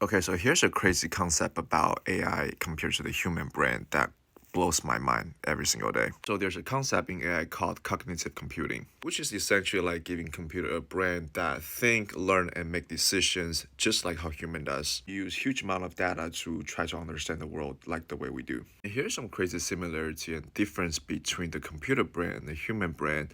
Okay, so here's a crazy concept about AI compared to the human brain that blows my mind every single day. So there's a concept in AI called cognitive computing, which is essentially like giving computer a brain that think, learn, and make decisions just like how human does. You use huge amount of data to try to understand the world like the way we do. And here's some crazy similarity and difference between the computer brain and the human brain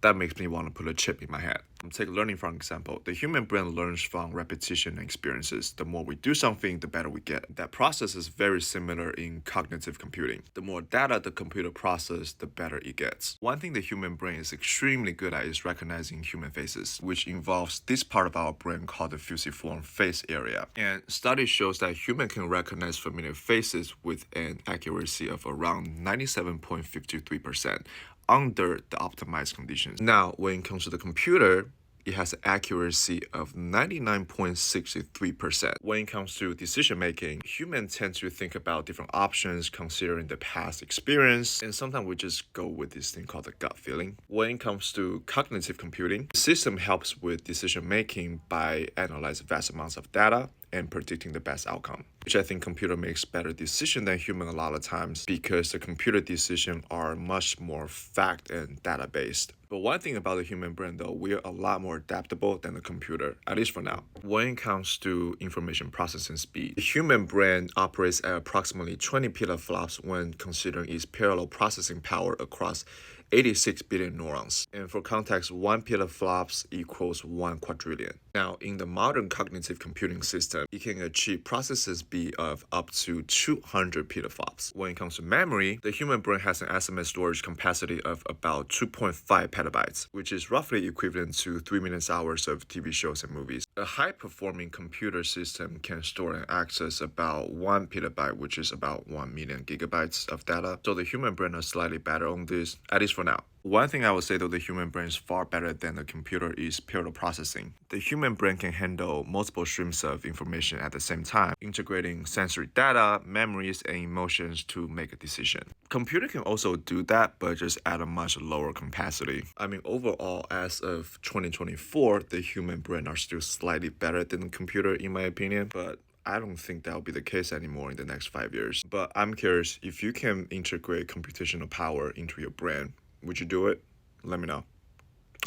that makes me want to put a chip in my head. Take learning for example. The human brain learns from repetition and experiences. The more we do something, the better we get. That process is very similar in cognitive computing. The more data the computer processes, the better it gets. One thing the human brain is extremely good at is recognizing human faces, which involves this part of our brain called the fusiform face area. And study shows that human can recognize familiar faces with an accuracy of around 97.53%. Under the optimized conditions. Now, when it comes to the computer, it has an accuracy of 99.63%. When it comes to decision making, humans tend to think about different options considering the past experience, and sometimes we just go with this thing called the gut feeling. When it comes to cognitive computing, the system helps with decision making by analyzing vast amounts of data and predicting the best outcome, which I think computer makes better decision than human a lot of times because the computer decisions are much more fact and data based. But one thing about the human brain though, we're a lot more adaptable than the computer, at least for now. When it comes to information processing speed, the human brain operates at approximately 20 petaflops when considering its parallel processing power across 86 billion neurons. And for context, 1 petaflops equals 1 quadrillion. Now, in the modern cognitive computing system, it can achieve processing speed of up to 200 petaflops. When it comes to memory, the human brain has an estimated storage capacity of about 2.5 petabytes, which is roughly equivalent to 3 million hours of TV shows and movies. A high-performing computer system can store and access about 1 petabyte, which is about 1 million gigabytes of data. So the human brain is slightly better on this, at least for now. One thing I would say though the human brain is far better than the computer is parallel processing. The human brain can handle multiple streams of information at the same time, integrating sensory data, memories, and emotions to make a decision. Computer can also do that, but just at a much lower capacity. I mean, overall, as of 2024, the human brain are still slightly better than the computer in my opinion, but I don't think that'll be the case anymore in the next 5 years. But I'm curious, if you can integrate computational power into your brain, would you do it? Let me know.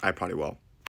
I probably will.